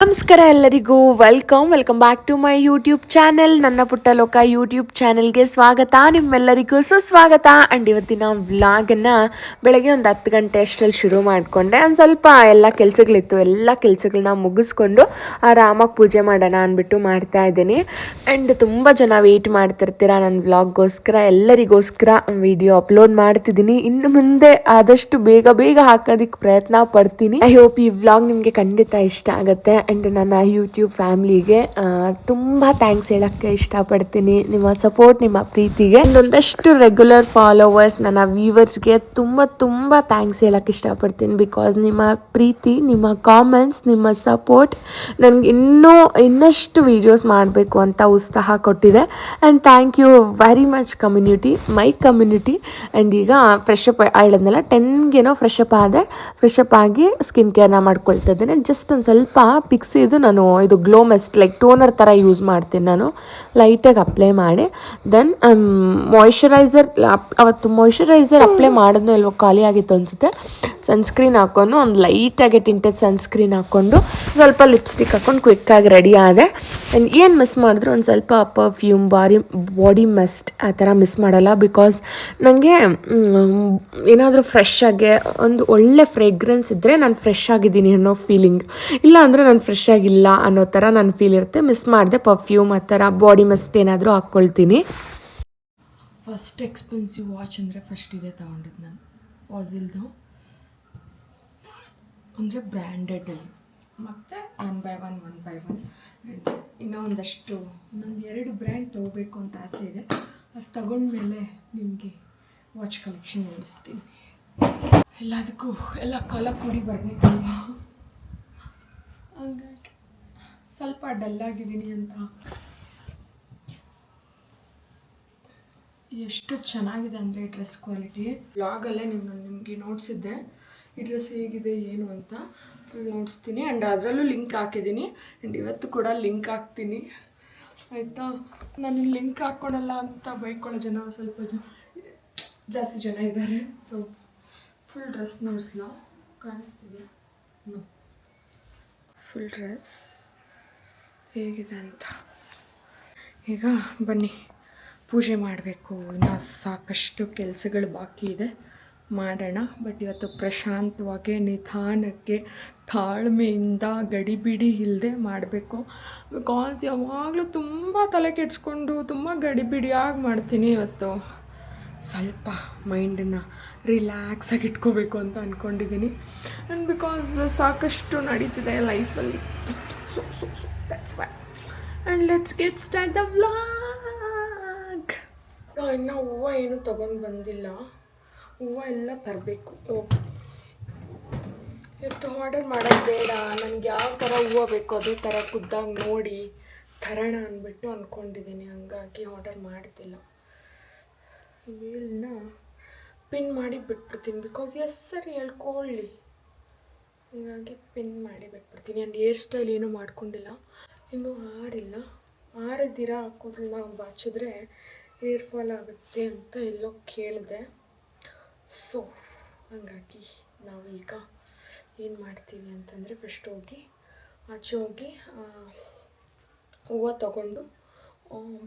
ನಮಸ್ಕಾರ ಎಲ್ಲರಿಗೂ welcome back to my YouTube channel. ನನ್ನ ಪುಟ್ಟ ಲೋಕ ಯೂಟ್ಯೂಬ್ ಚಾನೆಲ್ಗೆ ಸ್ವಾಗತ, ನಿಮ್ಮೆಲ್ಲರಿಗೂ ಸುಸ್ವಾಗತ. ಆ್ಯಂಡ್ ಇವತ್ತಿನ ವ್ಲಾಗನ್ನು ಬೆಳಗ್ಗೆ ಒಂದು 10 ಗಂಟೆ ಅಷ್ಟರಲ್ಲಿ ಶುರು ಮಾಡಿಕೊಂಡೆ. ಒಂದು ಸ್ವಲ್ಪ ಎಲ್ಲ ಕೆಲಸಗಳಿತ್ತು, ಎಲ್ಲ ಕೆಲಸಗಳನ್ನ ಮುಗಿಸ್ಕೊಂಡು ಆರಾಮಾಗಿ ಪೂಜೆ ಮಾಡೋಣ ಅಂದ್ಬಿಟ್ಟು ಮಾಡ್ತಾ ಇದ್ದೀನಿ. ಆ್ಯಂಡ್ ತುಂಬ ಜನ ವೆಯ್ಟ್ ಮಾಡ್ತಿರ್ತೀರ ನನ್ನ ವ್ಲಾಗ್ಗೋಸ್ಕರ, ಎಲ್ಲರಿಗೋಸ್ಕರ ವಿಡಿಯೋ ಅಪ್ಲೋಡ್ ಮಾಡ್ತಿದ್ದೀನಿ. ಇನ್ನು ಮುಂದೆ ಆದಷ್ಟು ಬೇಗ ಬೇಗ ಹಾಕೋದಕ್ಕೆ ಪ್ರಯತ್ನ ಪಡ್ತೀನಿ. ಐ ಹೋಪ್ ಈ ವ್ಲಾಗ್ ನಿಮಗೆ ಖಂಡಿತ ಇಷ್ಟ ಆಗುತ್ತೆ. ಆ್ಯಂಡ್ ನನ್ನ ಯೂಟ್ಯೂಬ್ ಫ್ಯಾಮ್ಲಿಗೆ ತುಂಬ ಥ್ಯಾಂಕ್ಸ್ ಹೇಳೋಕ್ಕೆ ಇಷ್ಟಪಡ್ತೀನಿ. ನಿಮ್ಮ ಸಪೋರ್ಟ್, ನಿಮ್ಮ ಪ್ರೀತಿಗೆ, ಒಂದಷ್ಟು ರೆಗ್ಯುಲರ್ ಫಾಲೋವರ್ಸ್, ನನ್ನ ವ್ಯೂವರ್ಸ್ಗೆ ತುಂಬ ಥ್ಯಾಂಕ್ಸ್ ಹೇಳೋಕ್ಕೆ ಇಷ್ಟಪಡ್ತೀನಿ. ಬಿಕಾಸ್ ನಿಮ್ಮ ಪ್ರೀತಿ, ನಿಮ್ಮ ಕಾಮೆಂಟ್ಸ್, ನಿಮ್ಮ ಸಪೋರ್ಟ್ ನನಗೆ ಇನ್ನಷ್ಟು ವೀಡಿಯೋಸ್ ಮಾಡಬೇಕು ಅಂತ ಉತ್ಸಾಹ ಕೊಟ್ಟಿದೆ. And thank you very much community, my community. And ಈಗ ಫ್ರೆಶ್ ಅಪ್ ಹೇಳಿದ್ನಲ್ಲ, 10ಗೇನೋ ಫ್ರೆಶ್ ಅಪ್ ಆಗಿ ಸ್ಕಿನ್ ಕೇರ್ನ ಮಾಡ್ಕೊಳ್ತಾ ಇದ್ದೇನೆ. ಜಸ್ಟ್ ಒಂದು ಸ್ವಲ್ಪ ಪಿಕ್ಸಿದು ನಾನು ಇದು ಗ್ಲೋ ಮೆಸ್ಟ್ ಲೈಕ್ ಟೋನರ್ ಥರ ಯೂಸ್ ಮಾಡ್ತೀನಿ. ನಾನು ಲೈಟಾಗಿ ಅಪ್ಲೈ ಮಾಡಿ ದೆನ್ ಮಾಯ್ಶ್ಚರೈಸರ್, ಅವತ್ತು ಮಾಯ್ಶ್ಚರೈಸರ್ ಅಪ್ಲೈ ಮಾಡಿದ್ನೋ ಇಲ್ವೋ ಖಾಲಿ ಆಗಿತ್ತು ಅನಿಸುತ್ತೆ. ಸನ್ಸ್ಕ್ರೀನ್ ಹಾಕ್ಕೊಂಡು ಒಂದು ಲೈಟಾಗಿ ಟಿಂಟೆಡ್ ಸನ್ಸ್ಕ್ರೀನ್ ಹಾಕ್ಕೊಂಡು ಸ್ವಲ್ಪ ಲಿಪ್ಸ್ಟಿಕ್ ಹಾಕ್ಕೊಂಡು ಕ್ವಿಕ್ಕಾಗಿ ರೆಡಿ ಆದೆ. ಆ್ಯಂಡ್ ಏನು ಮಿಸ್ ಮಾಡಿದ್ರು ಒಂದು ಸ್ವಲ್ಪ ಪರ್ಫ್ಯೂಮ್, ಬಾಡಿ ಮಸ್ಟ್ ಆ ಥರ ಮಿಸ್ ಮಾಡಲ್ಲ. ಬಿಕಾಸ್ ನನಗೆ ಏನಾದರೂ ಫ್ರೆಶ್ ಆಗಿ ಒಂದು ಒಳ್ಳೆ ಫ್ರೇಗ್ರೆನ್ಸ್ ಇದ್ದರೆ ನಾನು ಫ್ರೆಶ್ ಆಗಿದ್ದೀನಿ ಅನ್ನೋ ಫೀಲಿಂಗ್, ಇಲ್ಲ ಅಂದರೆ ನಾನು ಫ್ರೆಶ್ ಆಗಿಲ್ಲ ಅನ್ನೋ ಥರ ನನ್ನ ಫೀಲ್ ಇರುತ್ತೆ. ಮಿಸ್ ಮಾಡಿದೆ ಪರ್ಫ್ಯೂಮ್ ಆ ಥರ ಬಾಡಿ ಮಸ್ಟ್ ಏನಾದರೂ ಹಾಕ್ಕೊಳ್ತೀನಿ. ಫಸ್ಟ್ ಎಕ್ಸ್ಪೆನ್ಸಿವ್ ವಾಚ್ ಅಂದರೆ ಫಸ್ಟ್ ಇದೆ ತೊಗೊಂಡಿದ್ದು ನಾನು, ವಾಝಿಲ್ದು, ಅಂದರೆ ಬ್ರ್ಯಾಂಡೆಡಲ್ಲಿ. ಮತ್ತು ಒನ್ ಬೈ ಒನ್ ಇನ್ನೂ ಒಂದಷ್ಟು ಇನ್ನೊಂದು 2 ಬ್ರ್ಯಾಂಡ್ ತೊಗೋಬೇಕು ಅಂತ ಆಸೆ ಇದೆ. ಅದು ತಗೊಂಡ್ಮೇಲೆ ನಿಮಗೆ ವಾಚ್ ಕಲೆಕ್ಷನ್ ನಡೆಸ್ತೀನಿ. ಎಲ್ಲದಕ್ಕೂ ಎಲ್ಲ ಕಾಲ ಕೂಡಿ ಬರಬೇಕಲ್ವ, ಹಾಗಾಗಿ ಸ್ವಲ್ಪ ಡಲ್ಲಾಗಿದ್ದೀನಿ ಅಂತ. ಎಷ್ಟು ಚೆನ್ನಾಗಿದೆ ಅಂದರೆ ಡ್ರೆಸ್ ಕ್ವಾಲಿಟಿ. ಬ್ಲಾಗಲ್ಲೇ ನಿಮಗೆ ನೋಡಿಸಿದ್ದೆ ಈ ಡ್ರೆಸ್ ಹೇಗಿದೆ ಏನು ಅಂತ, ಫುಲ್ ನೋಡಿಸ್ತೀನಿ. ಆ್ಯಂಡ್ ಅದರಲ್ಲೂ ಲಿಂಕ್ ಹಾಕಿದ್ದೀನಿ. ಆ್ಯಂಡ್ ಇವತ್ತು ಕೂಡ ಲಿಂಕ್ ಹಾಕ್ತೀನಿ, ಆಯಿತಾ. ನಾನು ಲಿಂಕ್ ಹಾಕ್ಕೊಡಲ್ಲ ಅಂತ ಬೈಕೊಳ್ಳೋ ಜನ ಸ್ವಲ್ಪ ಜಾಸ್ತಿ ಜನ ಇದ್ದಾರೆ. ಸೊ ಫುಲ್ ಡ್ರೆಸ್ ನೋಡಿಸ್ಲಾ, ಕಾಣಿಸ್ತಿದೆ ಫುಲ್ ಡ್ರೆಸ್ ಹೇಗಿದೆ ಅಂತ. ಈಗ ಬನ್ನಿ ಪೂಜೆ ಮಾಡಬೇಕು. ಇನ್ನು ಸಾಕಷ್ಟು ಕೆಲಸಗಳು ಬಾಕಿ ಇದೆ, ಮಾಡೋಣ. ಬಟ್ ಇವತ್ತು ಪ್ರಶಾಂತವಾಗಿ, ನಿಧಾನಕ್ಕೆ, ತಾಳ್ಮೆಯಿಂದ, ಗಡಿಬಿಡಿ ಇಲ್ಲದೆ ಮಾಡಬೇಕು. ಬಿಕಾಸ್ ಯಾವಾಗಲೂ ತುಂಬ ತಲೆ ಕೆಡಿಸ್ಕೊಂಡು ತುಂಬ ಗಡಿಬಿಡಿಯಾಗಿ ಮಾಡ್ತೀನಿ. ಇವತ್ತು ಸ್ವಲ್ಪ ಮೈಂಡನ್ನು ರಿಲ್ಯಾಕ್ಸಾಗಿ ಇಟ್ಕೋಬೇಕು ಅಂತ ಅಂದ್ಕೊಂಡಿದ್ದೀನಿ. ಆ್ಯಂಡ್ ಬಿಕಾಸ್ ಸಾಕಷ್ಟು ನಡೀತಿದೆ ಲೈಫಲ್ಲಿ, so that's why. And let's get start the vlog. ಇನ್ನು ಹೂವು ಏನು ತೊಗೊಂಡು ಬಂದಿಲ್ಲ, ಹೂವು ಎಲ್ಲ ತರಬೇಕು. ಇವತ್ತು ಆರ್ಡರ್ ಮಾಡೋದು ಬೇಡ, ನನಗೆ ಯಾವ ಥರ ಹೂವು ಬೇಕೋ ಅದೇ ಥರ ಖುದ್ದಾಗಿ ನೋಡಿ ತರೋಣ ಅಂದ್ಬಿಟ್ಟು ಅಂದ್ಕೊಂಡಿದ್ದೀನಿ. ಹಂಗಾಗಿ ಆರ್ಡರ್ ಮಾಡ್ತಿಲ್ಲ. ವೇಲ್ನ ಪಿನ್ ಮಾಡಿ ಬಿಟ್ಬಿಡ್ತೀನಿ, ಬಿಕಾಸ್ ಸರಿ ಹೇಳ್ಕೊಳ್ಳಿ, ಹೀಗಾಗಿ ಪಿನ್ ಮಾಡಿ ಬಿಟ್ಬಿಡ್ತೀನಿ. ಆ್ಯಂಡ್ ಹೇರ್ ಸ್ಟೈಲ್ ಏನೂ ಮಾಡ್ಕೊಂಡಿಲ್ಲ, ಇನ್ನೂ ಆರಿಲ್ಲ. ಆರದಿರ ಕೂದಲು ನಾವು ಬಾಚಿದ್ರೆ ಹೇರ್ ಫಾಲ್ ಆಗುತ್ತೆ ಅಂತ ಎಲ್ಲೋ ಕೇಳಿದೆ. ಸೊ ಹಾಗಾಗಿ ನಾವೀಗ ಏನು ಮಾಡ್ತೀವಿ ಅಂತಂದರೆ, ಫಸ್ಟ್ ಆಚೆ ಹೋಗಿ ಹೂವು ತಗೊಂಡು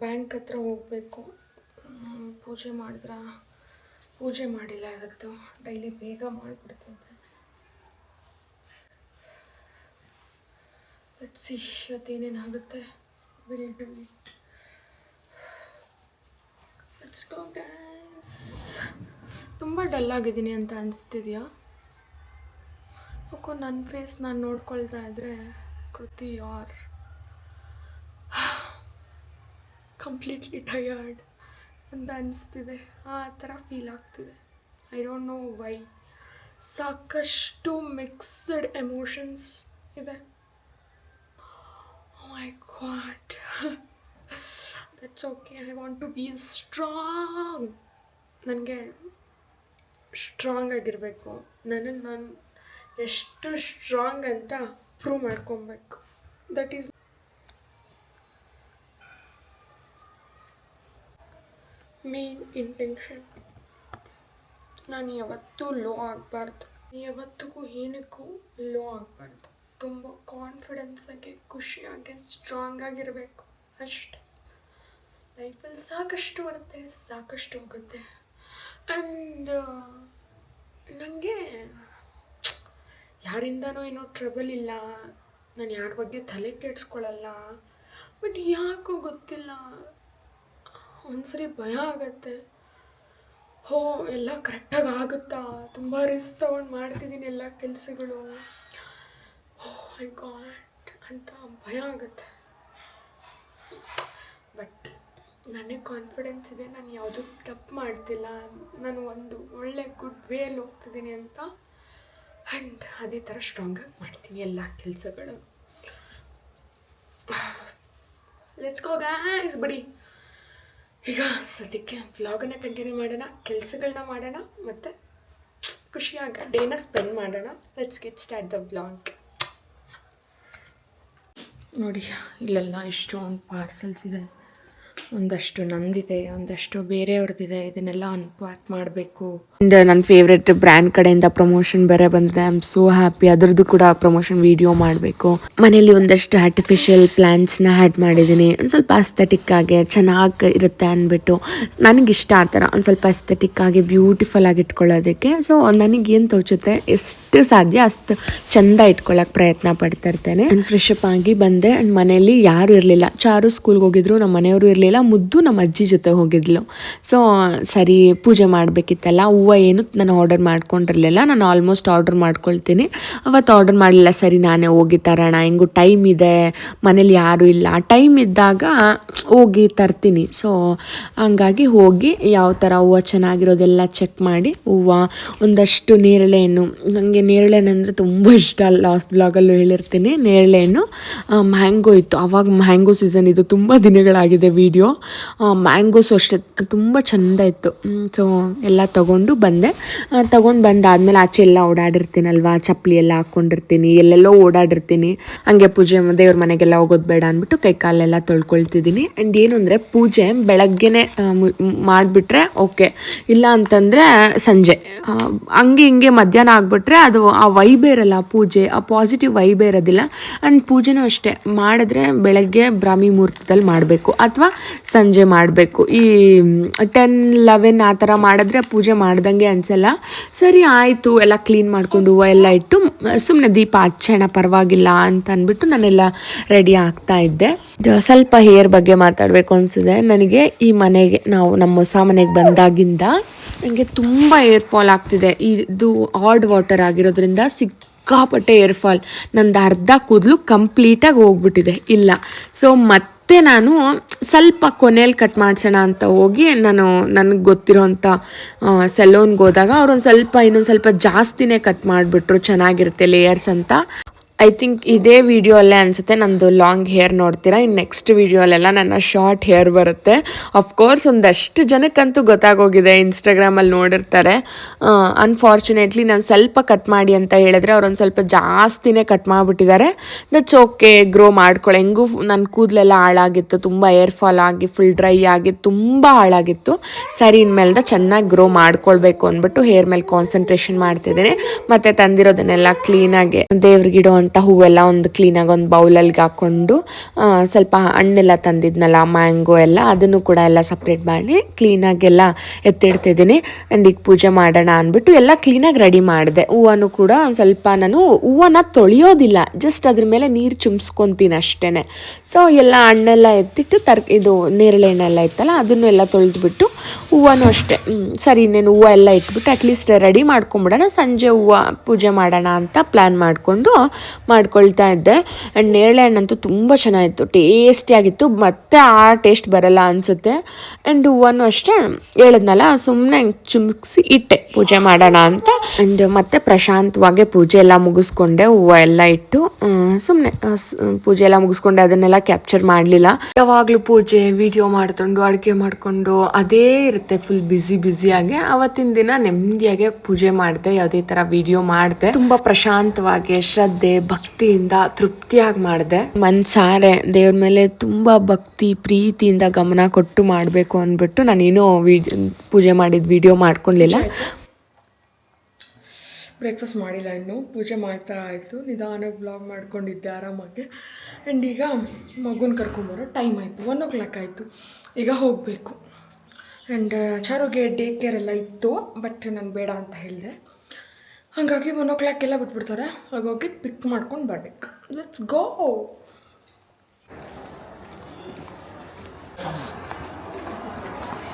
ಬ್ಯಾಂಕ್ ಹತ್ರ ಹೋಗಬೇಕು. ಪೂಜೆ ಮಾಡಿಲ್ಲ ಇವತ್ತು, ಡೈಲಿ ಬೇಗ ಮಾಡಿಬಿಡ್ತಿದ್ದೆ. ಲೆಟ್ಸ್ ಸಿ ಇವತ್ತೇನೇನಾಗುತ್ತೆ. Will do it. Let's go guys. ತುಂಬ ಡಲ್ಲಾಗಿದ್ದೀನಿ ಅಂತ ಅನಿಸ್ತಿದೆಯಾ? ಯಾಕೋ ನನ್ನ ಫೇಸ್ ನಾನು ನೋಡ್ಕೊಳ್ತಾ ಇದ್ದರೆ ಕೃತಿ ಆರ್ ಕಂಪ್ಲೀಟ್ಲಿ ಟಯರ್ಡ್ ಅಂತ ಅನಿಸ್ತಿದೆ. ಆ ಥರ ಫೀಲ್ ಆಗ್ತಿದೆ. I don't know why. ಸಾಕಷ್ಟು ಮಿಕ್ಸ್ಡ್ ಎಮೋಷನ್ಸ್ ಇದೆ. Oh my god, that's okay. I want to be strong. ನನಗೆ ಸ್ಟ್ರಾಂಗ್ ಆಗಿರಬೇಕು. ನಾನು ಎಷ್ಟು ಸ್ಟ್ರಾಂಗ್ ಅಂತ ಪ್ರೂವ್ ಮಾಡ್ಕೊಬೇಕು. That is main intention. ನಾನು ಯಾವತ್ತೂ ಲೋ ಆಗಬಾರ್ದು, ಯಾವತ್ತಿಗೂ ಏನಕ್ಕೂ ಲೋ ಆಗಬಾರ್ದು. ತುಂಬ ಕಾನ್ಫಿಡೆನ್ಸಾಗಿ ಖುಷಿಯಾಗಿ ಸ್ಟ್ರಾಂಗ್ ಆಗಿರಬೇಕು ಅಷ್ಟೆ. ಲೈಫಲ್ಲಿ ಸಾಕಷ್ಟು ಬರುತ್ತೆ, ಸಾಕಷ್ಟು ಹೋಗುತ್ತೆ. ಆ್ಯಂಡ್ ನನಗೆ ಯಾರಿಂದನೂ ಏನೋ ಟ್ರಬಲ್ ಇಲ್ಲ, ನಾನು ಯಾರ ಬಗ್ಗೆ ತಲೆ ಕೆಡಿಸ್ಕೊಳ್ಳಲ್ಲ. ಬಟ್ ಯಾಕೋ ಗೊತ್ತಿಲ್ಲ, ಒಂದ್ಸರಿ ಭಯ ಆಗತ್ತೆ, ಎಲ್ಲ ಕರೆಕ್ಟಾಗಿ ಆಗುತ್ತಾ, ತುಂಬ ರಿಸ್ಕ್ ತೊಗೊಂಡು ಮಾಡ್ತಿದ್ದೀನಿ ಎಲ್ಲ ಕೆಲಸಗಳು, ಐ ಗಾಡ್ ಅಂತ ಭಯ ಆಗುತ್ತೆ. ಬಟ್ ನನಗೆ ಕಾನ್ಫಿಡೆನ್ಸ್ ಇದೆ, ನಾನು ಯಾವುದೂ ತಪ್ಪು ಮಾಡ್ತಿಲ್ಲ, ನಾನು ಒಂದು ಒಳ್ಳೆ ಗುಡ್ ವೇಯಲ್ಲಿ ಹೋಗ್ತಿದ್ದೀನಿ ಅಂತ. ಆ್ಯಂಡ್ ಅದೇ ಥರ ಸ್ಟ್ರಾಂಗಾಗಿ ಮಾಡ್ತೀನಿ ಎಲ್ಲ ಕೆಲಸಗಳು. ಲೆಟ್ಸ್ ಗೋ ಗೈಸ್, ಬಡಿ. ಈಗ ಸದ್ಯಕ್ಕೆ ವ್ಲಾಗನ್ನು ಕಂಟಿನ್ಯೂ ಮಾಡೋಣ, ಕೆಲಸಗಳನ್ನ ಮಾಡೋಣ, ಮತ್ತು ಖುಷಿಯಾಗಿ ಡೇನ ಸ್ಪೆಂಡ್ ಮಾಡೋಣ. Let's get start the vlog. ನೋಡಿ, ಇಲ್ಲೆಲ್ಲ ಇಷ್ಟೊಂದು ಪಾರ್ಸಲ್ಸ್ ಇದೆ. ಒಂದಷ್ಟು ನಂದಿದೆ, ಒಂದಷ್ಟು ಬೇರೆಯವ್ರದ್ದಿದೆ. ಇದನ್ನೆಲ್ಲ ಅನ್ಪ್ಯಾಕ್ ಮಾಡಬೇಕು. ನನ್ನ ಫೇವ್ರೆಟ್ ಬ್ರ್ಯಾಂಡ್ ಕಡೆಯಿಂದ ಪ್ರಮೋಷನ್ ಬೇರೆ ಬಂದಿದೆ. I am so happy. ಅದರದ್ದು ಕೂಡ ಪ್ರಮೋಷನ್ ವಿಡಿಯೋ ಮಾಡಬೇಕು. ಮನೇಲಿ ಒಂದಷ್ಟು ಆರ್ಟಿಫಿಷಿಯಲ್ ಪ್ಲ್ಯಾಂಟ್ಸ್ನ ಆ್ಯಡ್ ಮಾಡಿದ್ದೀನಿ. ಒಂದು ಸ್ವಲ್ಪ ಅಸ್ಥೆಟಿಕ್ ಆಗಿ ಚೆನ್ನಾಗಿ ಇರುತ್ತೆ ಅಂದ್ಬಿಟ್ಟು ನನಗಿಷ್ಟ ಆ ಥರ ಒಂದು ಸ್ವಲ್ಪ ಅಸ್ಥೆಟಿಕ್ ಆಗಿ ಬ್ಯೂಟಿಫುಲ್ ಆಗಿ ಇಟ್ಕೊಳ್ಳೋದಕ್ಕೆ. ಸೊ ನನಗೇನು ತೋಚುತ್ತೆ ಎಷ್ಟು ಸಾಧ್ಯ ಅಷ್ಟು ಚೆಂದ ಇಟ್ಕೊಳ್ಳೋಕೆ ಪ್ರಯತ್ನ ಪಡ್ತಾ ಇರ್ತೇನೆ. ನಾನು ಫ್ರೆಶ್ ಅಪ್ ಆಗಿ ಬಂದೆ. ಆ್ಯಂಡ್ ಮನೇಲಿ ಯಾರೂ ಇರಲಿಲ್ಲ. ಚಾರು ಸ್ಕೂಲ್ಗೆ ಹೋಗಿದ್ರು, ನಮ್ಮ ಮನೆಯವರು ಇರಲಿಲ್ಲ. ಮುದ್ದು ನಮ್ಮ ಅಜ್ಜಿ ಜೊತೆ ಹೋಗಿದ್ಲು. ಸೊ ಸರಿ ಪೂಜೆ ಮಾಡಬೇಕಿತ್ತಲ್ಲ. ಹೂವು ಏನು ನಾನು ಆರ್ಡರ್ ಮಾಡ್ಕೊಂಡಿರಲಿಲ್ಲ. ನಾನು ಆಲ್ಮೋಸ್ಟ್ ಆರ್ಡರ್ ಮಾಡ್ಕೊಳ್ತೀನಿ. ಅವತ್ತು ಆರ್ಡರ್ ಮಾಡಲಿಲ್ಲ. ಸರಿ ನಾನೇ ಹೋಗಿ ತರೋಣ, ಹೆಂಗೂ ಟೈಮ್ ಇದೆ, ಮನೇಲಿ ಯಾರೂ ಇಲ್ಲ, ಟೈಮ್ ಇದ್ದಾಗ ಹೋಗಿ ತರ್ತೀನಿ. ಸೊ ಹಂಗಾಗಿ ಹೋಗಿ ಯಾವ ಥರ ಹೂವು ಚೆನ್ನಾಗಿರೋದೆಲ್ಲ ಚೆಕ್ ಮಾಡಿ ಹೂವು, ಒಂದಷ್ಟು ನೇರಳೆ ಹಣ್ಣು. ನನಗೆ ನೇರಳೆ ಹಣ್ಣು ಅಂದರೆ ತುಂಬ ಇಷ್ಟ. ಲಾಸ್ಟ್ ಬ್ಲಾಗಲ್ಲೂ ಹೇಳಿರ್ತೀನಿ. ನೇರಳೆ ಹಣ್ಣು, ಮ್ಯಾಂಗೋ ಇತ್ತು. ಆವಾಗ ಮ್ಯಾಂಗೋ ಸೀಸನ್ ಇದು. ತುಂಬ ದಿನಗಳಾಗಿದೆ ವಿಡಿಯೋ. ಮ್ಯಾಂಗೋಸು ಅಷ್ಟೇ ತುಂಬ ಚೆಂದ ಇತ್ತು. ಸೊ ಎಲ್ಲ ತೊಗೊಂಡು ಬಂದೆ. ತೊಗೊಂಡು ಬಂದಾದಮೇಲೆ ಆಚೆ ಎಲ್ಲ ಓಡಾಡಿರ್ತೀನಲ್ವ, ಚಪ್ಪಲಿ ಎಲ್ಲ ಹಾಕ್ಕೊಂಡಿರ್ತೀನಿ, ಎಲ್ಲೆಲ್ಲೋ ಓಡಾಡಿರ್ತೀನಿ. ಹಂಗೆ ಪೂಜೆ ದೇವ್ರ ಮನೆಗೆಲ್ಲ ಹೋಗೋದು ಬೇಡ ಅಂದ್ಬಿಟ್ಟು ಕೈ ಕಾಲೆಲ್ಲ ತೊಳ್ಕೊಳ್ತಿದ್ದೀನಿ. ಆ್ಯಂಡ್ ಏನು ಅಂದರೆ ಪೂಜೆ ಬೆಳಗ್ಗೆನೇ ಮಾಡಿಬಿಟ್ರೆ ಓಕೆ, ಇಲ್ಲ ಅಂತಂದರೆ ಸಂಜೆ ಹಂಗೆ ಹಿಂಗೆ ಮಧ್ಯಾಹ್ನ ಆಗಿಬಿಟ್ರೆ ಅದು ಆ ವೈಬೇ ಇರಲ್ಲ. ಪೂಜೆ ಆ ಪಾಸಿಟಿವ್ ವೈಬೇ ಇರೋದಿಲ್ಲ. ಆ್ಯಂಡ್ ಪೂಜೆನೂ ಅಷ್ಟೇ ಮಾಡಿದ್ರೆ ಬೆಳಗ್ಗೆ ಬ್ರಾಹ್ಮಿ ಮುಹೂರ್ತದಲ್ಲಿ ಮಾಡಬೇಕು ಅಥವಾ ಸಂಜೆ ಮಾಡಬೇಕು. ಈ 10-11 ಆ ಥರ ಮಾಡಿದ್ರೆ ಪೂಜೆ ಮಾಡ್ದಂಗೆ ಅನಿಸಲ್ಲ. ಸರಿ ಆಯಿತು, ಎಲ್ಲ ಕ್ಲೀನ್ ಮಾಡಿಕೊಂಡು ಹೂವು ಎಲ್ಲ ಇಟ್ಟು ಸುಮ್ಮನೆ ದೀಪ ಹಚ್ಚೋಣ ಪರವಾಗಿಲ್ಲ ಅಂತ ಅಂದ್ಬಿಟ್ಟು ನಾನೆಲ್ಲ ರೆಡಿ ಆಗ್ತಾ ಇದ್ದೆ. ಸ್ವಲ್ಪ ಹೇರ್ ಬಗ್ಗೆ ಮಾತಾಡಬೇಕು ಅನಿಸಿದೆ ನನಗೆ. ಈ ಮನೆಗೆ ನಮ್ಮ ಹೊಸ ಮನೆಗೆ ಬಂದಾಗಿಂದ ನನಗೆ ತುಂಬ ಏರ್ ಫಾಲ್ ಆಗ್ತಿದೆ. ಇದು ಹಾರ್ಡ್ ವಾಟರ್ ಆಗಿರೋದ್ರಿಂದ ಸಿಕ್ಕಾಪಟ್ಟೆ ಏರ್ ಫಾಲ್. ನಂದು ಅರ್ಧ ಕೂದಲು ಕಂಪ್ಲೀಟಾಗಿ ಹೋಗ್ಬಿಟ್ಟಿದೆ. ಇಲ್ಲ, ಸೊ ಮತ್ತೆ ನಾನು ಸ್ವಲ್ಪ ಕೊನೆಯಲ್ಲಿ ಕಟ್ ಮಾಡಿಸೋಣ ಅಂತ ಹೋಗಿ ನನಗೆ ಗೊತ್ತಿರೋಂಥ ಸೆಲೂನ್ಗೆ ಹೋದಾಗ ಇನ್ನೊಂದು ಸ್ವಲ್ಪ ಜಾಸ್ತಿನೇ ಕಟ್ ಮಾಡಿಬಿಟ್ರು, ಚೆನ್ನಾಗಿರುತ್ತೆ ಲೇಯರ್ಸ್ ಅಂತ. ಐ ಥಿಂಕ್ ಇದೇ ವಿಡಿಯೋ ಅಲ್ಲೇ ಅನಿಸುತ್ತೆ ನಮ್ಮದು ಲಾಂಗ್ ಹೇರ್ ನೋಡ್ತೀರಾ. ಇನ್ನು ನೆಕ್ಸ್ಟ್ ವಿಡಿಯೋಲೆಲ್ಲ ನನ್ನ ಶಾರ್ಟ್ ಹೇರ್ ಬರುತ್ತೆ. ಅಫ್ಕೋರ್ಸ್ ಒಂದಷ್ಟು ಜನಕ್ಕಂತೂ ಗೊತ್ತಾಗೋಗಿದೆ, ಇನ್ಸ್ಟಾಗ್ರಾಮಲ್ಲಿ ನೋಡಿರ್ತಾರೆ. ಅನ್ಫಾರ್ಚುನೇಟ್ಲಿ ನಾನು ಸ್ವಲ್ಪ ಕಟ್ ಮಾಡಿ ಅಂತ ಹೇಳಿದ್ರೆ ಅವ್ರೊಂದು ಸ್ವಲ್ಪ ಜಾಸ್ತಿನೇ ಕಟ್ ಮಾಡಿಬಿಟ್ಟಿದ್ದಾರೆ. ದಟ್ಸ್ ಓಕೆ, ಗ್ರೋ ಮಾಡ್ಕೊಳ್ಳಿ. ಹೆಂಗೂ ನನ್ನ ಕೂದಲೆಲ್ಲ ಹಾಳಾಗಿತ್ತು, ತುಂಬ ಏರ್ ಫಾಲ್ ಆಗಿ ಫುಲ್ ಡ್ರೈ ಆಗಿ ತುಂಬ ಹಾಳಾಗಿತ್ತು. ಸರಿ, ಇನ್ಮೇಲಿಂದ ಚೆನ್ನಾಗಿ ಗ್ರೋ ಮಾಡ್ಕೊಳ್ಬೇಕು ಅಂದ್ಬಿಟ್ಟು ಹೇರ್ ಮೇಲೆ ಕಾನ್ಸಂಟ್ರೇಷನ್ ಮಾಡ್ತಿದ್ದೀನಿ. ಮತ್ತು ತಂದಿರೋದನ್ನೆಲ್ಲ ಕ್ಲೀನಾಗಿ ದೇವ್ರಿಗಿಡೋ ಅಂತ ಹೂವೆಲ್ಲ ಒಂದು ಕ್ಲೀನಾಗಿ ಒಂದು ಬೌಲಲ್ಲಿ ಹಾಕ್ಕೊಂಡು, ಸ್ವಲ್ಪ ಹಣ್ಣೆಲ್ಲ ತಂದಿದ್ನಲ್ಲ ಮ್ಯಾಂಗೋ ಎಲ್ಲ, ಅದನ್ನು ಕೂಡ ಎಲ್ಲ ಸಪ್ರೇಟ್ ಮಾಡಿ ಕ್ಲೀನಾಗೆಲ್ಲ ಎತ್ತಿಡ್ತಿದ್ದೀನಿ. ಆ್ಯಂಡ್ ಈಗ ಪೂಜೆ ಮಾಡೋಣ ಅಂದ್ಬಿಟ್ಟು ಎಲ್ಲ ಕ್ಲೀನಾಗಿ ರೆಡಿ ಮಾಡಿದೆ. ಹೂವನ್ನು ಕೂಡ ಒಂದು ಸ್ವಲ್ಪ ನಾನು ಹೂವನ್ನ ತೊಳೆಯೋದಿಲ್ಲ, ಜಸ್ಟ್ ಅದ್ರ ಮೇಲೆ ನೀರು ಚುಮ್ಸ್ಕೊತೀನಿ ಅಷ್ಟೇ. ಸೊ ಎಲ್ಲ ಹಣ್ಣೆಲ್ಲ ಎತ್ತಿಟ್ಟು ಇದು ನೇರಳೆ ಹಣ್ಣೆಲ್ಲ ಇತ್ತಲ್ಲ ಅದನ್ನು ಎಲ್ಲ ತೊಳೆದ್ಬಿಟ್ಟು ಹೂವನೂ ಅಷ್ಟೇ ಸರಿ ಇನ್ನೇನು ಹೂವು ಎಲ್ಲ ಇಟ್ಬಿಟ್ಟು ಅಟ್ಲೀಸ್ಟ್ ರೆಡಿ ಮಾಡ್ಕೊಂಬಿಡೋಣ, ಸಂಜೆ ಹೂವು ಪೂಜೆ ಮಾಡೋಣ ಅಂತ ಪ್ಲ್ಯಾನ್ ಮಾಡ್ಕೊಳ್ತಾ ಇದ್ದೆ. ಆ್ಯಂಡ್ ನೇರಳೆ ಹಣ್ಣಂತೂ ತುಂಬ ಚೆನ್ನಾಗಿತ್ತು, ಟೇಸ್ಟಿಯಾಗಿತ್ತು. ಮತ್ತೆ ಆ ಟೇಸ್ಟ್ ಬರಲ್ಲ ಅನಿಸುತ್ತೆ. ಆ್ಯಂಡ್ ಹೂವನೂ ಅಷ್ಟೇ ಹೇಳಿದ್ನಲ್ಲ, ಸುಮ್ಮನೆ ಚುಮ್ಸಿ ಇಟ್ಟೆ ಪೂಜೆ ಮಾಡೋಣ ಅಂತ. ಆ್ಯಂಡ್ ಮತ್ತೆ ಪ್ರಶಾಂತವಾಗಿ ಪೂಜೆ ಎಲ್ಲ ಮುಗಿಸ್ಕೊಂಡೆ, ಹೂವು ಎಲ್ಲ ಇಟ್ಟು ಸುಮ್ಮನೆ ಪೂಜೆ ಎಲ್ಲ ಮುಗಿಸ್ಕೊಂಡೆ. ಅದನ್ನೆಲ್ಲ ಕ್ಯಾಪ್ಚರ್ ಮಾಡಲಿಲ್ಲ. ಯಾವಾಗಲೂ ಪೂಜೆ ವಿಡಿಯೋ ಮಾಡ್ಕೊಂಡು ಅಡುಗೆ ಮಾಡಿಕೊಂಡು ಅದೇ ಇರುತ್ತೆ, ಫುಲ್ ಬ್ಯುಸಿಯಾಗಿ. ಅವತ್ತಿನ ದಿನ ನೆಮ್ಮದಿಯಾಗೆ ಪೂಜೆ ಮಾಡಿದೆ, ಯಾವುದೇ ಥರ ವಿಡಿಯೋ ಮಾಡಿದೆ. ತುಂಬ ಪ್ರಶಾಂತವಾಗಿ ಶ್ರದ್ಧೆ ಭಕ್ತಿಯಿಂದ ತೃಪ್ತಿಯಾಗಿ ಮಾಡಿದೆ. ಮನ್ಸಾರೆ ದೇವ್ರ ಮೇಲೆ ತುಂಬ ಭಕ್ತಿ ಪ್ರೀತಿಯಿಂದ ಗಮನ ಕೊಟ್ಟು ಮಾಡಬೇಕು ಅಂದ್ಬಿಟ್ಟು ನಾನೇನೋ ಪೂಜೆ ಮಾಡಿದ ವಿಡಿಯೋ ಮಾಡ್ಕೊಳ್ಳಿಲ್ಲ. ಬ್ರೇಕ್ಫಾಸ್ಟ್ ಮಾಡಿಲ್ಲ ಇನ್ನು, ಪೂಜೆ ಮಾಡ್ತಾ ಆಯಿತು, ನಿಧಾನಕ್ಕೆ ಬ್ಲಾಗ್ ಮಾಡ್ಕೊಂಡಿದ್ದೆ ಆರಾಮಾಗಿ. ಆ್ಯಂಡ್ ಈಗ ಮಗುನ ಕರ್ಕೊಂಬರೋ ಟೈಮ್ ಆಯಿತು, 1 o'clock ಆಯಿತು. ಈಗ ಹೋಗಬೇಕು. ಆ್ಯಂಡ್ ಚಾರುಗೆ ಡೇ ಕೇರ್ ಎಲ್ಲ ಇತ್ತು, ಬಟ್ ನಾನು ಬೇಡ ಅಂತ ಹೇಳಿದೆ. ಹಾಗಾಗಿ 1 o'clock ಎಲ್ಲ ಬಿಟ್ಬಿಡ್ತಾರೆ. ಹಾಗಾಗಿ ಪಿಕ್ ಮಾಡ್ಕೊಂಡು ಬರ್ಬೇಕು. Let's go.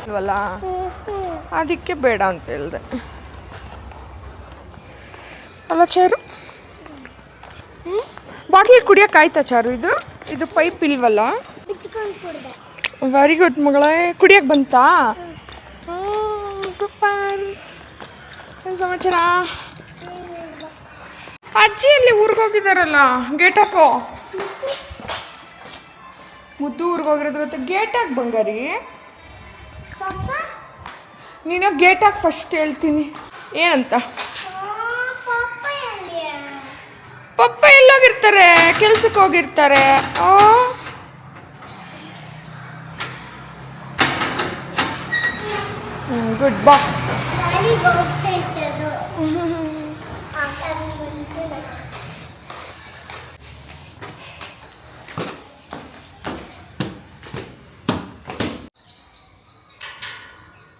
ಇಲ್ವಲ್ಲ, ಅದಕ್ಕೆ ಬೇಡ ಅಂತ ಹೇಳಿದೆ ಅಲ್ಲ ಚಾರು. ಬಾಟ್ಲಿ ಕುಡಿಯೋಕ್ಕಾಯ್ತಾ ಚಾರು? ಇದು ಪೈಪ್ ಇಲ್ವಲ್ಲ. ವೆರಿ ಗುಡ್ ಮಗಳೇ, ಕುಡಿಯೋಕ್ಕೆ ಬಂತಾ? ಸೂಪರ್. ಏನು ಸಮಾಚಾರ? ಅಜ್ಜಿ ಅಲ್ಲಿ ಊರಿಗೆ ಹೋಗಿದ್ದಾರಲ್ಲ, ಗೇಟ್ ಹಾಕೋ. ಮುದ್ದು ಊರಿಗೆ ಹೋಗಿರೋದು ಗೊತ್ತಾ? ಗೇಟ್ ಹಾಕಿ ಬಂಗಾರಿ. ನೀನು ಗೇಟ್ ಹಾಕಿ ಫಸ್ಟ್ ಹೇಳ್ತೀನಿ ಏನಂತ. ಪಪ್ಪ ಎಲ್ಲೋಗಿರ್ತಾರೆ? ಕೆಲ್ಸಕ್ಕೆ ಹೋಗಿರ್ತಾರೆ. ಗುಡ್ ಬಾ.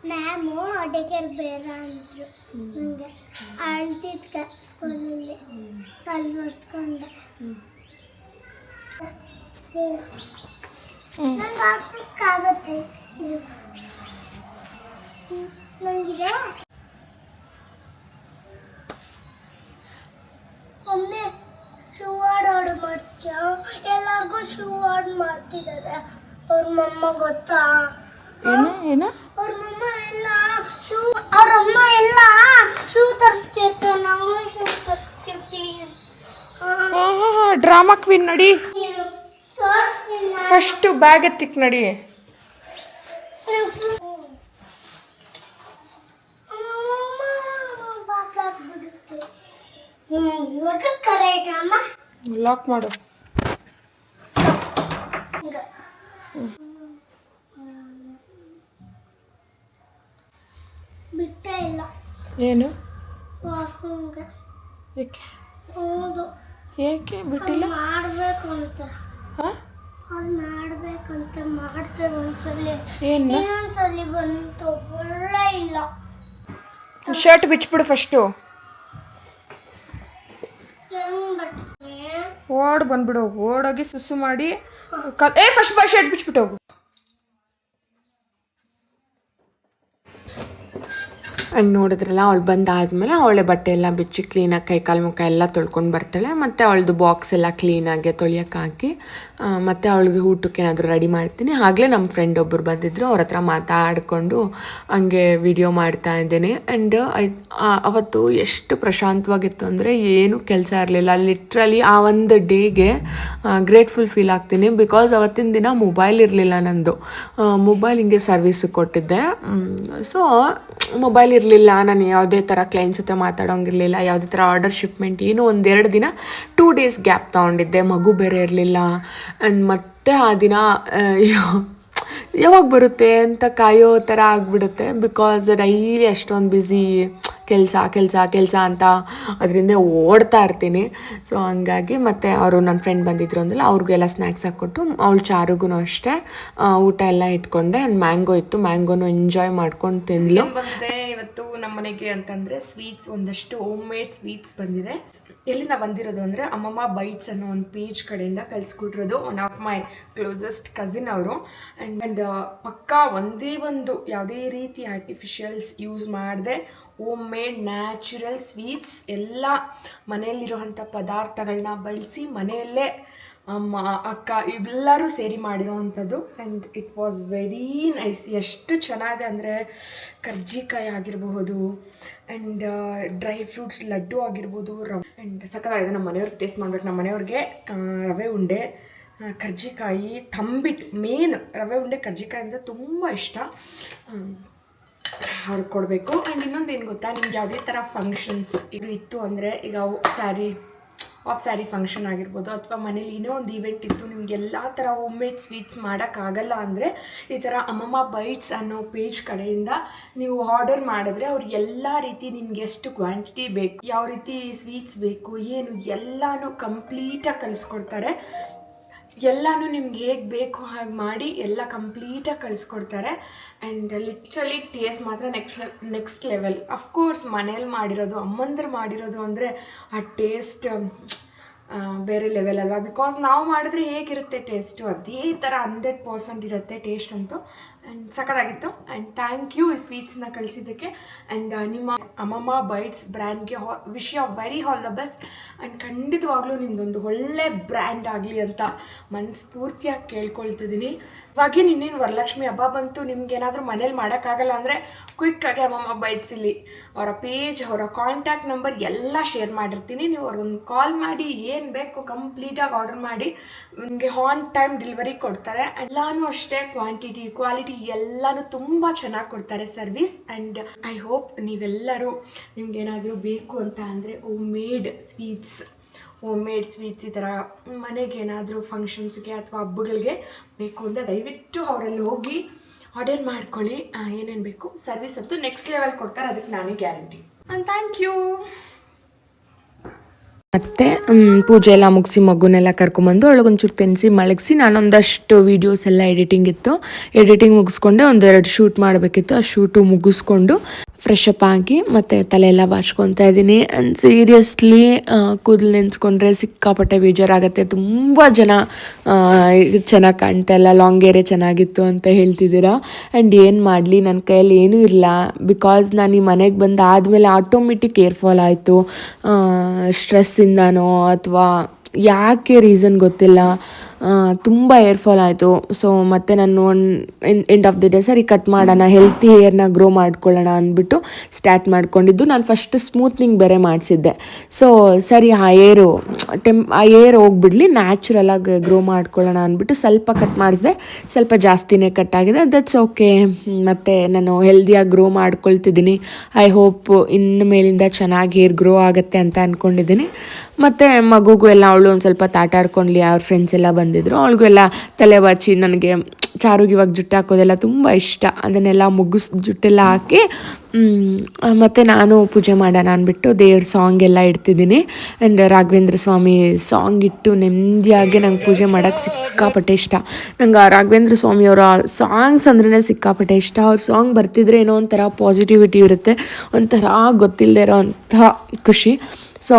ಮ್ಯಾಮು ಅಡುಗೆರ್ ಬೇಡ ಅಂದರು. ನನಗೆ ಅಳ್ತಿದ್ದ ಸ್ಕೂಲಲ್ಲಿ ಕಲ್ಲು ಒರೆಸ್ಕೊಂಡೆ. ನಂಗೆ ಹಾಕ್ಲಿಕ್ಕಾಗತ್ತೆ ಇದು. ನನಗಿದೆ ಒಮ್ಮೆ ಶೂ ಆರ್ಡರ್ ಮಾಡ್ತೀಯ? ಎಲ್ಲರಿಗೂ ಶೂ ಆರ್ಡರ್ ಮಾಡ್ತಿದ್ದಾರೆ. ಅವ್ರ ಮಮ್ಮ ಗೊತ್ತಾ? ಏನು ಅವ್ರ ಮಮ್ಮ ಎಲ್ಲ ಶೂ, ಅವ್ರ ಅಮ್ಮ ಎಲ್ಲ ಶೂ ತರಿಸ್ತಿರ್ತಾರೆ. ನಂಗೂ ಶೂ ತರಿಸ್ತಿರ್ತೀವಿ. ಡ್ರಾಮಾ ಕ್ವೀನ್ ನಡಿ. ಫಸ್ಟ್ ಬ್ಯಾಗ್ ಎತ್ತಿಕ್ ನಡಿ. ಲಾಕ್ ಮಾಡು. ಬಿಟ್ಟ ಇಲ್ಲ. ಏನು? ವಾಶ್ರೂಮ್ಗೆ. ಏಕೆ? ಹೌದು. ಏಕೆ ಬಿಟ್ಟಿಲ್ಲ? ಮಾಡಬೇಕು ಅಂತ. ಹಾಂ, ಅದು ಮಾಡಬೇಕಂತ ಮಾಡ್ತೇವೆ ಒಂದ್ಸಲಿ. ಏನು? ಇನ್ನೊಂದ್ಸಲಿ ಬಂತು ಒಳ್ಳೆ ಇಲ್ಲ. ಶರ್ಟ್ ಬಿಚ್ಬಿಡು ಫಸ್ಟು. ಓಡ್ ಬಂದ್ಬಿಡು. ಓಡೋಗಿ ಸುಸ್ಸು ಮಾಡಿ ಫಸ್ಟ್ ಬಾ, ಶರ್ಟ್ ಬಿಚ್ಬಿಟ್ಟು ಹೋಗು. ಆ್ಯಂಡ್ ನೋಡಿದ್ರಲ್ಲ, ಅವಳು ಬಂದಾದಮೇಲೆ ಅವಳೆ ಬಟ್ಟೆ ಎಲ್ಲ ಬಿಚ್ಚಿ ಕ್ಲೀನಾಗಿ ಕೈಕಾಲು ಮುಖ ಎಲ್ಲ ತೊಳ್ಕೊಂಡು ಬರ್ತಾಳೆ. ಮತ್ತು ಅವಳದು ಬಾಕ್ಸ್ ಎಲ್ಲ ಕ್ಲೀನಾಗಿ ತೊಳಿಯೋಕೆ ಹಾಕಿ ಮತ್ತು ಅವಳಿಗೆ ಊಟಕ್ಕೆ ಏನಾದರೂ ರೆಡಿ ಮಾಡ್ತೀನಿ. ಆಗಲೇ ನಮ್ಮ ಫ್ರೆಂಡ್ ಒಬ್ಬರು ಬಂದಿದ್ದರು, ಅವ್ರ ಹತ್ರ ಮಾತಾಡಿಕೊಂಡು ಹಂಗೆ ವಿಡಿಯೋ ಮಾಡ್ತಾ ಇದ್ದೇನೆ. ಆ್ಯಂಡ್ ಅವತ್ತು ಎಷ್ಟು ಪ್ರಶಾಂತವಾಗಿತ್ತು ಅಂದರೆ ಏನೂ ಕೆಲಸ ಇರಲಿಲ್ಲ. ಲಿಟ್ರಲಿ ಆ ಒಂದು ಡೇಗೆ ಗ್ರೇಟ್ಫುಲ್ ಫೀಲ್ ಆಗ್ತೀನಿ. ಬಿಕಾಸ್ ಅವತ್ತಿನ ದಿನ ಮೊಬೈಲ್ ಇರಲಿಲ್ಲ ನಂದು. ಮೊಬೈಲ್ ಹಿಂಗೆ ಸರ್ವಿಸಿಗೆ ಕೊಟ್ಟಿದ್ದೆ. ಸೊ ಮೊಬೈಲ್ ಇರಲಿಲ್ಲ, ನಾನು ಯಾವುದೇ ಥರ ಕ್ಲೈಂಟ್ಸ್ ಹತ್ರ ಮಾತಾಡೋಂಗಿರಲಿಲ್ಲ, ಯಾವುದೇ ಥರ ಆರ್ಡರ್ ಶಿಪ್ಮೆಂಟ್ ಏನು. 1-2 ದಿನ 2 days ಗ್ಯಾಪ್ ತೊಗೊಂಡಿದ್ದೆ. ಮಗು ಬೇರೆ ಇರಲಿಲ್ಲ. ಆ್ಯಂಡ್ ಮತ್ತೆ ಆ ದಿನ ಯಾವಾಗ ಬರುತ್ತೆ ಅಂತ ಕಾಯೋ ಥರ ಆಗಿಬಿಡುತ್ತೆ. ಬಿಕಾಸ್ ಡೈಲಿ ಅಷ್ಟೊಂದು ಬ್ಯುಸಿ, ಕೆಲಸ ಅಂತ ಅದರಿಂದ ಓಡ್ತಾ ಇರ್ತೀನಿ. ಸೊ ಹಂಗಾಗಿ ಮತ್ತು ಅವರು ನನ್ನ ಫ್ರೆಂಡ್ ಬಂದಿದ್ರು ಅಂದಲ್ಲ, ಅವ್ರಿಗೆಲ್ಲ ಸ್ನ್ಯಾಕ್ಸ್ ಹಾಕ್ಕೊಟ್ಟು ಅವಳು ಚಾರುಗೂ ಅಷ್ಟೇ ಊಟ ಎಲ್ಲ ಇಟ್ಕೊಂಡೆ. ಆ್ಯಂಡ್ ಮ್ಯಾಂಗೋ ಇತ್ತು, ಮ್ಯಾಂಗೋನು ಎಂಜಾಯ್ ಮಾಡ್ಕೊಂಡು ತಿಂದ್ಲು. ಬಂದಿದೆ ಇವತ್ತು ನಮ್ಮ ಮನೆಗೆ ಅಂತಂದರೆ ಸ್ವೀಟ್ಸ್, ಒಂದಷ್ಟು ಹೋಮ್ ಮೇಡ್ ಸ್ವೀಟ್ಸ್ ಬಂದಿದೆ. ಎಲ್ಲಿಂದ ಬಂದಿರೋದು ಅಂದರೆ ಅಮ್ಮಮ್ಮ ಬೈಟ್ಸ್ ಅನ್ನೋ ಒಂದು ಪೇಜ್ ಕಡೆಯಿಂದ ಕಲಿಸ್ಕೊಟ್ಟಿರೋದು. One of my closest cousin ಅವರು. ಆ್ಯಂಡ್ ಪಕ್ಕಾ ಒಂದೇ ಒಂದು ಯಾವುದೇ ರೀತಿ ಆರ್ಟಿಫಿಷಿಯಲ್ಸ್ ಯೂಸ್ ಮಾಡದೆ ಹೋಮ್ ಮೇಡ್ ನ್ಯಾಚುರಲ್ ಸ್ವೀಟ್ಸ್ ಎಲ್ಲ ಮನೆಯಲ್ಲಿರುವಂಥ ಪದಾರ್ಥಗಳನ್ನ ಬಳಸಿ ಮನೆಯಲ್ಲೇ ಅಮ್ಮ ಅಕ್ಕ ಇವೆಲ್ಲರೂ ಸೇರಿ ಮಾಡಿರೋವಂಥದ್ದು. And it was very nice. ಎಷ್ಟು ಚೆನ್ನಾಗಿದೆ ಅಂದರೆ ಕರ್ಜಿಕಾಯಿ ಆಗಿರಬಹುದು, ಆ್ಯಂಡ್ ಡ್ರೈ ಫ್ರೂಟ್ಸ್ ಲಡ್ಡು ಆಗಿರ್ಬೋದು, ಆ್ಯಂಡ್ ಸಖತ್ತಾಗಿದೆ. ನಮ್ಮ ಮನೆಯವ್ರಿಗೆ ಟೇಸ್ಟ್ ಮಾಡ್ಬೇಕು. ನಮ್ಮ ಮನೆಯವ್ರಿಗೆ ರವೆ ಉಂಡೆ, ಕರ್ಜಿಕಾಯಿ, ತಂಬಿಟ್ಟು, ಮೇನ್ ರವೆ ಉಂಡೆ ಕರ್ಜಿಕಾಯಿ ಅಂದರೆ ತುಂಬ ಇಷ್ಟ. ಅವ್ರಿಗೆ ಕೊಡಬೇಕು. ಆ್ಯಂಡ್ ಇನ್ನೊಂದು ಏನು ಗೊತ್ತಾ, ನಿಮ್ಗೆ ಯಾವುದೇ ಥರ ಫಂಕ್ಷನ್ಸ್ ಇದು ಇತ್ತು ಅಂದರೆ, ಈಗ ಸ್ಯಾರಿ ಆಫ್ ಸ್ಯಾರಿ ಫಂಕ್ಷನ್ ಆಗಿರ್ಬೋದು, ಅಥವಾ ಮನೇಲಿ ಏನೋ ಒಂದು ಈವೆಂಟ್ ಇತ್ತು, ನಿಮ್ಗೆ ಎಲ್ಲ ಥರ ಹೋಮ್ ಮೇಡ್ ಸ್ವೀಟ್ಸ್ ಮಾಡೋಕ್ಕಾಗಲ್ಲ ಅಂದರೆ ಈ ಥರ ಅಮ್ಮಮ್ಮ ಬೈಟ್ಸ್ ಅನ್ನೋ ಪೇಜ್ ಕಡೆಯಿಂದ ನೀವು ಆರ್ಡರ್ ಮಾಡಿದ್ರೆ ಅವ್ರು ಎಲ್ಲ ರೀತಿ ನಿಮ್ಗೆ ಎಷ್ಟು ಕ್ವಾಂಟಿಟಿ ಬೇಕು, ಯಾವ ರೀತಿ ಸ್ವೀಟ್ಸ್ ಬೇಕು, ಏನು ಎಲ್ಲನೂ ಕಂಪ್ಲೀಟಾಗಿ ಕಳಿಸ್ಕೊಡ್ತಾರೆ. ಎಲ್ಲನೂ ನಿಮ್ಗೆ ಹೇಗೆ ಬೇಕು ಹಾಗೆ ಮಾಡಿ ಎಲ್ಲ ಕಂಪ್ಲೀಟಾಗಿ ಕಳಿಸ್ಕೊಡ್ತಾರೆ. ಆ್ಯಂಡ್ ಲಿಟ್ರಲಿ ಟೇಸ್ಟ್ ಮಾತ್ರ ನೆಕ್ಸ್ಟ್ ಲೆವೆಲ್. ಅಫ್ಕೋರ್ಸ್ ಮನೇಲಿ ಮಾಡಿರೋದು, ಅಮ್ಮಂದ್ರೆ ಮಾಡಿರೋದು ಅಂದರೆ ಆ ಟೇಸ್ಟ್ ಬೇರೆ ಲೆವೆಲ್ ಅಲ್ವಾ. ಬಿಕಾಸ್ ನಾವು ಮಾಡಿದ್ರೆ ಹೇಗಿರುತ್ತೆ ಟೇಸ್ಟು ಅದೇ ಥರ 100% ಇರುತ್ತೆ ಟೇಸ್ಟ್ ಅಂತೂ. ಆ್ಯಂಡ್ ಸಖತ್ತಾಗಿತ್ತು. ಆ್ಯಂಡ್ ಥ್ಯಾಂಕ್ ಯು ಈ ಸ್ವೀಟ್ಸ್ನ ಕಳಿಸಿದ್ದಕ್ಕೆ. ಆ್ಯಂಡ್ ನಿಮ್ಮ ಅಮ್ಮಮ್ಮ ಬೈಟ್ಸ್ ಬ್ರ್ಯಾಂಡ್ಗೆ wish you very all the best. And ಖಂಡಿತವಾಗ್ಲೂ ನಿಮ್ಮದೊಂದು ಒಳ್ಳೆ ಬ್ರ್ಯಾಂಡ್ ಆಗಲಿ ಅಂತ ಮನಸ್ಫೂರ್ತಿಯಾಗಿ ಕೇಳ್ಕೊಳ್ತಿದ್ದೀನಿ. ಇವಾಗೇ ಇನ್ನೇನು ವರಲಕ್ಷ್ಮಿ ಹಬ್ಬ ಬಂತು, ನಿಮ್ಗೇನಾದರೂ ಮನೇಲಿ ಮಾಡೋಕ್ಕಾಗಲ್ಲ ಅಂದರೆ ಕ್ವಿಕ್ಕಾಗಿ ಅಮ್ಮಮ್ಮ ಬೈಟ್ಸ್ ಇಲ್ಲಿ ಅವರ ಪೇಜ್, ಅವರ ಕಾಂಟ್ಯಾಕ್ಟ್ ನಂಬರ್ ಎಲ್ಲ ಶೇರ್ ಮಾಡಿರ್ತೀನಿ. ನೀವು ಅವ್ರಿಗೊಂದು ಕಾಲ್ ಮಾಡಿ ಏನು ಬೇಕು ಕಂಪ್ಲೀಟಾಗಿ ಆರ್ಡರ್ ಮಾಡಿ ನಿಮಗೆ ಆನ್ ಟೈಮ್ ಡೆಲಿವರಿ ಕೊಡ್ತಾರೆ. ಎಲ್ಲನೂ ಅಷ್ಟೇ ಕ್ವಾಂಟಿಟಿ ಕ್ವಾಲಿಟಿ ಎಲ್ಲನೂ ತುಂಬ ಚೆನ್ನಾಗಿ ಕೊಡ್ತಾರೆ ಸರ್ವಿಸ್. ಆ್ಯಂಡ್ ಐ ಹೋಪ್ ನೀವೆಲ್ಲರೂ ನಿಮ್ಗೇನಾದರೂ ಬೇಕು ಅಂತ ಅಂದರೆ ಹೋಮ್ ಮೇಡ್ ಸ್ವೀಟ್ಸ್ ಈ ಥರ ಮನೆಗೆ ಏನಾದರೂ ಫಂಕ್ಷನ್ಸ್ಗೆ ಅಥವಾ ಹಬ್ಬಗಳಿಗೆ ಬೇಕು ಅಂದರೆ ದಯವಿಟ್ಟು ಅವರಲ್ಲಿ ಹೋಗಿ ಆರ್ಡರ್ ಮಾಡ್ಕೊಳ್ಳಿ. ಏನೇನು ಬೇಕು ಸರ್ವಿಸ್ ಅಂತೂ ನೆಕ್ಸ್ಟ್ ಲೆವೆಲ್ ಕೊಡ್ತಾರೆ, ಅದಕ್ಕೆ ನಾನೇ ಗ್ಯಾರಂಟಿ. And thank you. ಮತ್ತು ಪೂಜೆ ಎಲ್ಲ ಮುಗಿಸಿ ಮಗುನೆಲ್ಲ ಕರ್ಕೊಂಬಂದು ಅವಳಿಗೊಂಚೂರು ತಿನ್ನಿಸಿ ಮಲಗಿಸಿ ನಾನೊಂದಷ್ಟು ವೀಡಿಯೋಸ್ ಎಲ್ಲ ಎಡಿಟಿಂಗ್ ಮುಗಿಸ್ಕೊಂಡೆ. ಒಂದೆರಡು ಶೂಟ್ ಮಾಡಬೇಕಿತ್ತು, ಆ ಶೂಟು ಮುಗಿಸ್ಕೊಂಡು ಫ್ರೆಶ್ ಅಪ್ ಆಗಿ ಮತ್ತು ತಲೆ ಎಲ್ಲ ಬಾಚ್ಕೊತಾ ಇದ್ದೀನಿ. ಆ್ಯಂಡ್ ಸೀರಿಯಸ್ಲಿ ಕೂದಲು ನೆನೆಸ್ಕೊಂಡ್ರೆ ಸಿಕ್ಕಾಪಟ್ಟೆ ಬೇಜಾರಾಗುತ್ತೆ. ತುಂಬ ಜನ ಚೆನ್ನಾಗಿ ಕಾಣ್ತಾ ಇಲ್ಲ, ಲಾಂಗ್ ಏರೇ ಚೆನ್ನಾಗಿತ್ತು ಅಂತ ಹೇಳ್ತಿದ್ದೀರಾ. ಆ್ಯಂಡ್ ಏನು ಮಾಡಲಿ, ನನ್ನ ಕೈಯಲ್ಲಿ ಏನೂ ಇಲ್ಲ. ಬಿಕಾಸ್ ನಾನು ಈ ಮನೆಗೆ ಬಂದು ಆದಮೇಲೆ ಆಟೋಮೆಟಿಕ್ ಏರ್ ಫಾಲ್ ಆಯಿತು, ಸ್ಟ್ರೆಸ್ಸಿಂದನೋ ಅಥವಾ ಯಾಕೆ ರೀಸನ್ ಗೊತ್ತಿಲ್ಲ, ತುಂಬ ಏರ್ ಫಾಲ್ ಆಯಿತು. ಸೊ ಮತ್ತು ನಾನು ಎಂಡ್ ಆಫ್ ದಿ ಡೇ ಸರಿ ಕಟ್ ಮಾಡೋಣ, ಹೆಲ್ತಿ ಹೇರ್ನ ಗ್ರೋ ಮಾಡ್ಕೊಳ್ಳೋಣ ಅಂದ್ಬಿಟ್ಟು ಸ್ಟಾರ್ಟ್ ಮಾಡ್ಕೊಂಡಿದ್ದು. ನಾನು ಫಸ್ಟು ಸ್ಮೂತ್ನಿಂಗ್ ಬೇರೆ ಮಾಡಿಸಿದ್ದೆ. ಸೊ ಸರಿ ಆ ಏರ್ ಹೋಗ್ಬಿಡ್ಲಿ, ನ್ಯಾಚುರಲಾಗಿ ಗ್ರೋ ಮಾಡ್ಕೊಳ್ಳೋಣ ಅಂದ್ಬಿಟ್ಟು ಸ್ವಲ್ಪ ಕಟ್ ಮಾಡಿಸಿದೆ. ಸ್ವಲ್ಪ ಜಾಸ್ತಿನೇ ಕಟ್ ಆಗಿದೆ, ದಟ್ಸ್ ಓಕೆ. ಮತ್ತು ನಾನು ಹೆಲ್ದಿಯಾಗಿ ಗ್ರೋ ಮಾಡ್ಕೊಳ್ತಿದ್ದೀನಿ. ಐ ಹೋಪ್ ಇನ್ನು ಮೇಲಿಂದ ಚೆನ್ನಾಗಿ ಹೇರ್ ಗ್ರೋ ಆಗುತ್ತೆ ಅಂತ ಅಂದ್ಕೊಂಡಿದ್ದೀನಿ. ಮತ್ತು ಮಗುಗೂ ಎಲ್ಲ ಅವಳು ಒಂದು ಸ್ವಲ್ಪ ತಾಟಾಡ್ಕೊಂಡ್ಲಿ, ಅವ್ರ ಫ್ರೆಂಡ್ಸ್ ಎಲ್ಲ ಬಂದಿದ್ರು, ಅವಳಿಗೂ ಎಲ್ಲ ತಲೆ ಬಾಚಿ, ನನಗೆ ಚಾರುಗೆ ಇವಾಗ ಜುಟ್ಟು ಹಾಕೋದೆಲ್ಲ ತುಂಬ ಇಷ್ಟ, ಅದನ್ನೆಲ್ಲ ಜುಟ್ಟೆಲ್ಲ ಹಾಕಿ ಮತ್ತು ನಾನು ಪೂಜೆ ಮಾಡೋಣ ಅಂದ್ಬಿಟ್ಟು ದೇವ್ರ ಸಾಂಗ್ ಎಲ್ಲ ಇಡ್ತಿದ್ದೀನಿ. ಆ್ಯಂಡ್ ರಾಘವೇಂದ್ರ ಸ್ವಾಮಿ ಸಾಂಗ್ ಇಟ್ಟು ನೆಮ್ಮದಿಯಾಗಿ ನಂಗೆ ಪೂಜೆ ಮಾಡೋಕ್ಕೆ ಸಿಕ್ಕಾಪಟ್ಟೆ ಇಷ್ಟ. ನಂಗೆ ರಾಘವೇಂದ್ರ ಸ್ವಾಮಿಯವರ ಸಾಂಗ್ಸ್ ಅಂದ್ರೇ ಸಿಕ್ಕಾಪಟ್ಟೆ ಇಷ್ಟ. ಅವ್ರ ಸಾಂಗ್ ಬರ್ತಿದ್ರೆ ಏನೋ ಒಂಥರ ಪಾಸಿಟಿವಿಟಿ ಇರುತ್ತೆ, ಒಂಥರ ಗೊತ್ತಿಲ್ಲದೆ ಇರೋ ಅಂಥ ಖುಷಿ. ಸೊ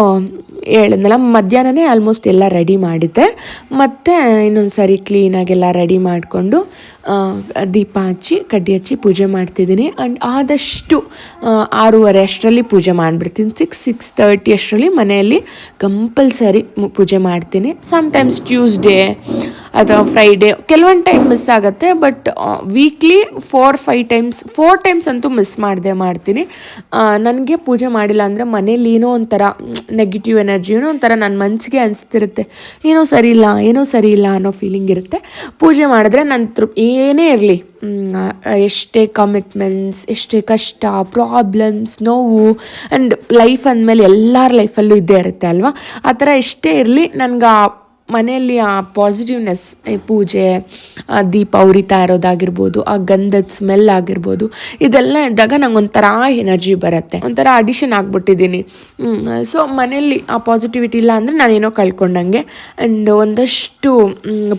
ಹೇಳಿದ್ನಲ್ಲ, ಮಧ್ಯಾಹ್ನನೇ ಆಲ್ಮೋಸ್ಟ್ ಎಲ್ಲ ರೆಡಿ ಮಾಡಿದ್ದೆ. ಮತ್ತು ಇನ್ನೊಂದು ಸಾರಿ ಕ್ಲೀನಾಗೆಲ್ಲ ರೆಡಿ ಮಾಡಿಕೊಂಡು ದೀಪ ಹಚ್ಚಿ ಕಡ್ಡಿ ಹಚ್ಚಿ ಪೂಜೆ ಮಾಡ್ತಿದ್ದೀನಿ. ಆ್ಯಂಡ್ ಆದಷ್ಟು 6:30 ಅಷ್ಟರಲ್ಲಿ ಪೂಜೆ ಮಾಡಿಬಿಡ್ತೀನಿ. 6:30 ಅಷ್ಟರಲ್ಲಿ ಮನೆಯಲ್ಲಿ ಕಂಪಲ್ಸರಿ ಪೂಜೆ ಮಾಡ್ತೀನಿ. ಸಮ್ಟೈಮ್ಸ್ ಟ್ಯೂಸ್ಡೇ ಅಥವಾ ಫ್ರೈಡೇ ಕೆಲವೊಂದು ಟೈಮ್ ಮಿಸ್ ಆಗುತ್ತೆ, ಬಟ್ ವೀಕ್ಲಿ 4 ಟೈಮ್ಸ್ ಅಂತೂ ಮಿಸ್ ಮಾಡ್ತೀನಿ. ನನಗೆ ಪೂಜೆ ಮಾಡಿಲ್ಲ ಅಂದರೆ ಮನೇಲಿ ಏನೋ ಒಂಥರ ನೆಗೆಟಿವ್ ಎನರ್ಜಿ, ಏನೋ ಒಂಥರ ನನ್ನ ಮನಸ್ಸಿಗೆ ಅನಿಸ್ತಿರುತ್ತೆ, ಏನೋ ಸರಿ ಇಲ್ಲ ಅನ್ನೋ ಫೀಲಿಂಗ್ ಇರುತ್ತೆ. ಪೂಜೆ ಮಾಡಿದ್ರೆ ನನ್ನ ಏನೇ ಇರಲಿ, ಎಷ್ಟೇ ಕಮಿಟ್ಮೆಂಟ್ಸ್, ಎಷ್ಟೇ ಕಷ್ಟ, ಪ್ರಾಬ್ಲಮ್ಸ್, ನೋವು, ಆ್ಯಂಡ್ ಲೈಫ್ ಅಂದಮೇಲೆ ಎಲ್ಲರ ಲೈಫಲ್ಲೂ ಇದ್ದೇ ಇರುತ್ತೆ ಅಲ್ವಾ. ಆ ಥರ ಎಷ್ಟೇ ಇರಲಿ, ನನಗೆ ಮನೆಯಲ್ಲಿ ಆ ಪಾಸಿಟಿವ್ನೆಸ್, ಪೂಜೆ, ದೀಪ ಉರಿತಾ ಇರೋದಾಗಿರ್ಬೋದು, ಆ ಗಂಧದ ಸ್ಮೆಲ್ ಆಗಿರ್ಬೋದು, ಇದೆಲ್ಲ ಇದ್ದಾಗ ನಂಗೆ ಒಂಥರ ಎನರ್ಜಿ ಬರುತ್ತೆ, ಒಂಥರ ಅಡಿಷನ್ ಆಗಿಬಿಟ್ಟಿದ್ದೀನಿ. ಸೊ ಮನೆಯಲ್ಲಿ ಆ ಪಾಸಿಟಿವಿಟಿ ಇಲ್ಲ ಅಂದರೆ ನಾನೇನೋ ಕಳ್ಕೊಂಡಂಗೆ. ಆ್ಯಂಡ್ ಒಂದಷ್ಟು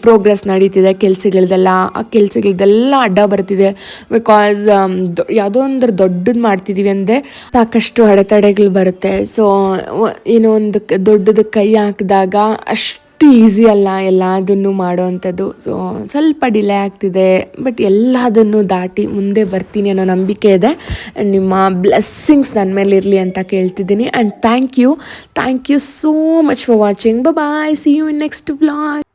ಪ್ರೋಗ್ರೆಸ್ ನಡೀತಿದೆ ಕೆಲಸಗಳದೆಲ್ಲ, ಆ ಕೆಲಸಗಳದೆಲ್ಲ ಅಡ್ಡ ಬರ್ತಿದೆ. ಬಿಕಾಸ್ ಯಾವುದೋ ಒಂದು ದೊಡ್ಡದು ಮಾಡ್ತಿದ್ದೀವಿ ಅಂದರೆ ಸಾಕಷ್ಟು ಅಡೆತಡೆಗಳು ಬರುತ್ತೆ. ಸೊ ಏನೋ ಒಂದು ದೊಡ್ಡದು ಕೈ ಹಾಕಿದಾಗ ಅಷ್ಟು ಈಸಿ ಅಲ್ಲ ಎಲ್ಲದನ್ನು ಮಾಡೋವಂಥದ್ದು. ಸೊ ಸ್ವಲ್ಪ ಡಿಲೇ ಆಗ್ತಿದೆ, ಬಟ್ ಎಲ್ಲದನ್ನು ದಾಟಿ ಮುಂದೆ ಬರ್ತೀನಿ ಅನ್ನೋ ನಂಬಿಕೆ ಇದೆ. ಆ್ಯಂಡ್ ನಿಮ್ಮ ಬ್ಲೆಸ್ಸಿಂಗ್ಸ್ ನನ್ನ ಮೇಲೆ ಇರಲಿ ಅಂತ ಕೇಳ್ತಿದ್ದೀನಿ. And thank you so much for watching. Bye, see you in next vlog.